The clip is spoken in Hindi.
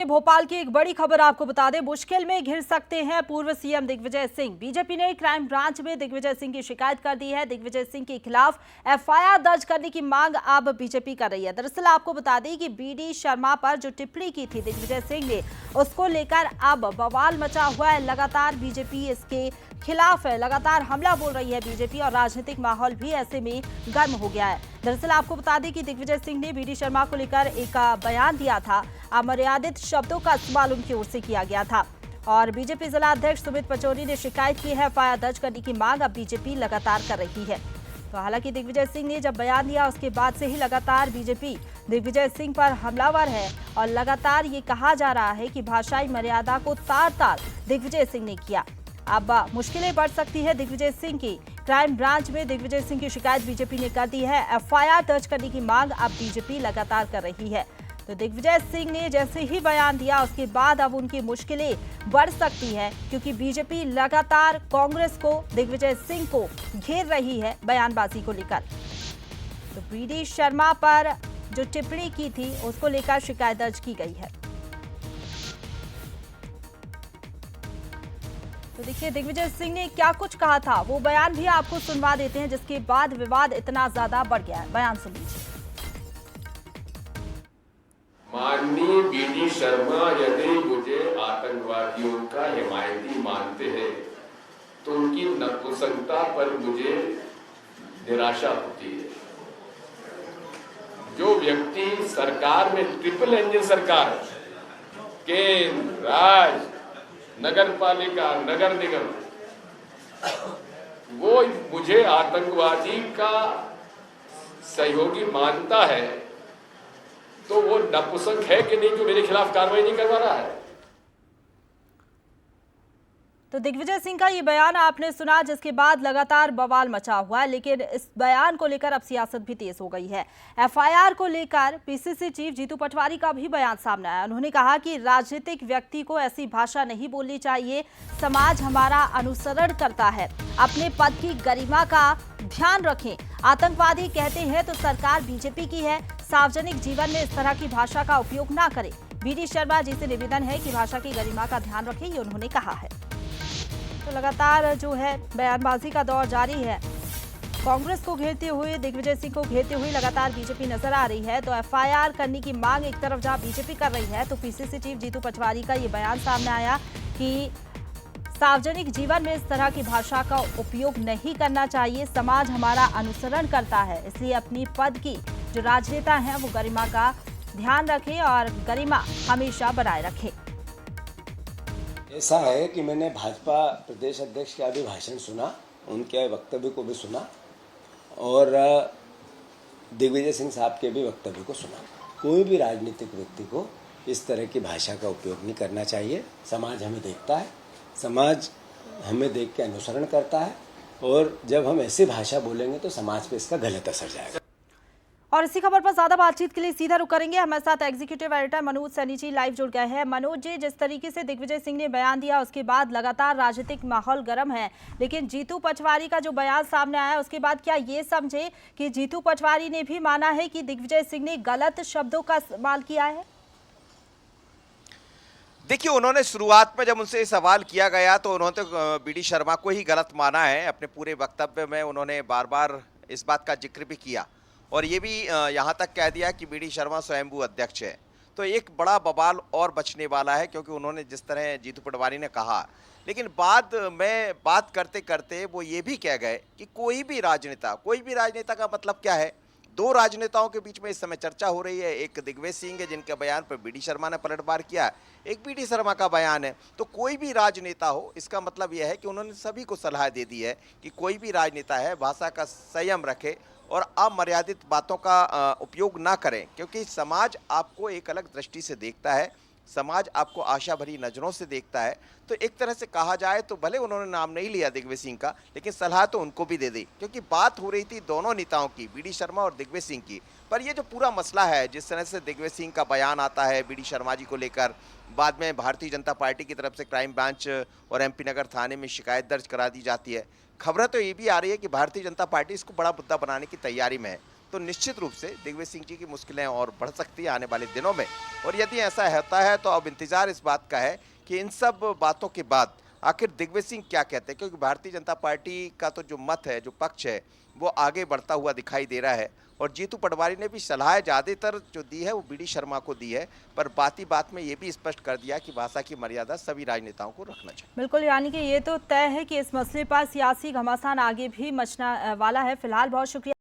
भोपाल की एक बड़ी खबर आपको बता दें, मुश्किल में घिर सकते हैं पूर्व सीएम दिग्विजय सिंह। बीजेपी ने क्राइम ब्रांच में दिग्विजय सिंह की शिकायत कर दी है। दिग्विजय सिंह के खिलाफ एफआईआर दर्ज करने की मांग अब बीजेपी कर रही है। दरअसल आपको बता दें कि बीडी शर्मा पर जो टिप्पणी की थी दिग्विजय सिंह ने, उसको लेकर अब बवाल मचा हुआ है। लगातार बीजेपी इसके खिलाफ है, लगातार हमला बोल रही है बीजेपी और राजनीतिक माहौल भी ऐसे में गर्म हो गया है। दरअसल आपको बता दें कि दिग्विजय सिंह ने बीडी शर्मा को लेकर एक बयान दिया था। अमर्यादित शब्दों का इस्तेमाल उनकी ओर से किया गया था और बीजेपी जिला अध्यक्ष सुमित पचौरी ने शिकायत की है। एफआईआर दर्ज करने की मांग अब बीजेपी लगातार कर रही है। तो हालांकि दिग्विजय सिंह ने जब बयान दिया उसके बाद से ही लगातार बीजेपी दिग्विजय सिंह पर हमलावर है और लगातार ये कहा जा रहा है कि भाषाई मर्यादा को तार-तार दिग्विजय सिंह ने किया। अब मुश्किलें बढ़ सकती है दिग्विजय सिंह की। क्राइम ब्रांच में दिग्विजय सिंह की शिकायत बीजेपी ने कर दी है। एफआईआर दर्ज करने की मांग अब बीजेपी लगातार कर रही है। तो दिग्विजय सिंह ने जैसे ही बयान दिया उसके बाद अब उनकी मुश्किलें बढ़ सकती हैं, क्योंकि बीजेपी लगातार कांग्रेस को, दिग्विजय सिंह को घेर रही है बयानबाजी को लेकर। तो बीडी शर्मा पर जो टिप्पणी की थी उसको लेकर शिकायत दर्ज की गई है। तो देखिए दिग्विजय सिंह ने क्या कुछ कहा था, वो बयान भी आपको सुनवा देते हैं, जिसके बाद विवाद इतना ज्यादा बढ़ गया है। बयान सुन लीजिए। माननीय बीडी शर्मा यदि मुझे आतंकवादियों का हिमायती मानते हैं तो उनकी नपुंसकता पर मुझे निराशा होती है। जो व्यक्ति सरकार में ट्रिपल इंजन सरकार, केंद्र, राज्य, नगर पालिका, नगर निगम, वो मुझे आतंकवादी का सहयोगी मानता है, तो वो नपुंसक है कि नहीं जो मेरे खिलाफ कार्रवाई नहीं करवा रहा है। तो दिग्विजय सिंह का ये बयान आपने सुना, जिसके बाद लगातार बवाल मचा हुआ है। लेकिन इस बयान को लेकर अब सियासत भी तेज हो गई है। एफआईआर को लेकर पीसीसी चीफ जीतू पटवारी का भी बयान सामने आया। उन्होंने कहा कि राजनीतिक व्यक्ति को ऐसी भाषा नहीं बोलनी चाहिए। समाज हमारा अनुसरण करता है, अपने पद की गरिमा का ध्यान रखें। आतंकवादी कहते हैं तो सरकार बीजेपी की है। सार्वजनिक जीवन में इस तरह की भाषा का उपयोग ना करें। बीडी शर्मा जी से निवेदन है कि भाषा की गरिमा का ध्यान रखें, ये उन्होंने कहा है। तो लगातार जो है बयानबाजी का दौर जारी है। कांग्रेस को घेरते हुए, दिग्विजय सिंह को घेरते हुए लगातार बीजेपी नजर आ रही है। तो एफआईआर करने की मांग एक तरफ जहां बीजेपी कर रही है, तो पीसीसी चीफ जीतू पटवारी का ये बयान सामने आया कि सार्वजनिक जीवन में इस तरह की भाषा का उपयोग नहीं करना चाहिए। समाज हमारा अनुसरण करता है, इसलिए अपनी पद की जो राजनेता हैं वो गरिमा का ध्यान रखें और गरिमा हमेशा बनाए रखें। ऐसा है कि मैंने भाजपा प्रदेश अध्यक्ष का भी भाषण सुना, उनके वक्तव्य को भी सुना और दिग्विजय सिंह साहब के भी वक्तव्य को सुना। कोई भी राजनीतिक व्यक्ति को इस तरह की भाषा का उपयोग नहीं करना चाहिए। समाज हमें देखता है, समाज हमें देख के अनुसरण करता है और जब हम ऐसी भाषा बोलेंगे तो समाज पे इसका गलत असर जाएगा। और इसी खबर पर ज्यादा बातचीत के लिए सीधा रुक करेंगे। हमारे साथ executive editor Manoj Saini ji live जुड़ गए हैं। मनोज जी, जिस तरीके से दिग्विजय सिंह ने बयान दिया उसके बाद लगातार राजनीतिक माहौल गर्म है, लेकिन जीतू पटवारी का जो बयान सामने आया उसके बाद क्या ये समझे कि जीतू पटवारी ने भी माना है कि दिग्विजय सिंह ने गलत शब्दों का इस्तेमाल किया है? देखिए, उन्होंने शुरुआत में जब उनसे सवाल किया गया तो उन्होंने बीडी शर्मा को ही गलत माना है। अपने पूरे वक्तव्य में उन्होंने बार बार इस बात का जिक्र भी किया और ये भी यहाँ तक कह दिया कि बीडी शर्मा स्वयंभू अध्यक्ष है। तो एक बड़ा बवाल और बचने वाला है, क्योंकि उन्होंने जिस तरह जीतू पटवारी ने कहा। लेकिन बाद में बात करते करते वो ये भी कह गए कि कोई भी राजनेता का मतलब क्या है। दो राजनेताओं के बीच में इस समय चर्चा हो रही है। एक दिग्विजय सिंह है जिनके बयान पर बीडी शर्मा ने पलटवार किया, एक बीडी शर्मा का बयान है। तो कोई भी राजनेता हो, इसका मतलब यह है कि उन्होंने सभी को सलाह दे दी है कि कोई भी राजनेता है भाषा का संयम रखे और अमर्यादित बातों का उपयोग ना करें, क्योंकि समाज आपको एक अलग दृष्टि से देखता है, समाज आपको आशा भरी नज़रों से देखता है। तो एक तरह से कहा जाए तो भले उन्होंने नाम नहीं लिया दिग्विजय सिंह का, लेकिन सलाह तो उनको भी दे दी, क्योंकि बात हो रही थी दोनों नेताओं की, बीडी शर्मा और दिग्विजय सिंह की। पर ये जो पूरा मसला है, जिस तरह से दिग्विजय सिंह का बयान आता है बीडी शर्मा जी को लेकर, बाद में भारतीय जनता पार्टी की तरफ से क्राइम ब्रांच और एमपी नगर थाने में शिकायत दर्ज करा दी जाती है। खबरें तो ये भी आ रही है कि भारतीय जनता पार्टी इसको बड़ा मुद्दा बनाने की तैयारी में है। तो निश्चित रूप से दिग्विजय सिंह जी की मुश्किलें और बढ़ सकती है आने वाले दिनों में। और यदि ऐसा होता है तो अब इंतजार इस बात का है कि इन सब बातों के बाद आखिर दिग्विजय सिंह क्या कहते हैं, क्योंकि भारतीय जनता पार्टी का तो जो मत है, जो पक्ष है, वो आगे बढ़ता हुआ दिखाई दे रहा है। और जीतू पटवारी ने भी सलाह ज़्यादातर जो दी है वो बीडी शर्मा को दी है, पर बात ही बात में ये भी स्पष्ट कर दिया कि भाषा की मर्यादा सभी राजनेताओं को रखना चाहिए। बिल्कुल, यानी कि ये तो तय है कि इस मसले पर सियासी घमासान आगे भी मचना वाला है। फिलहाल बहुत शुक्रिया।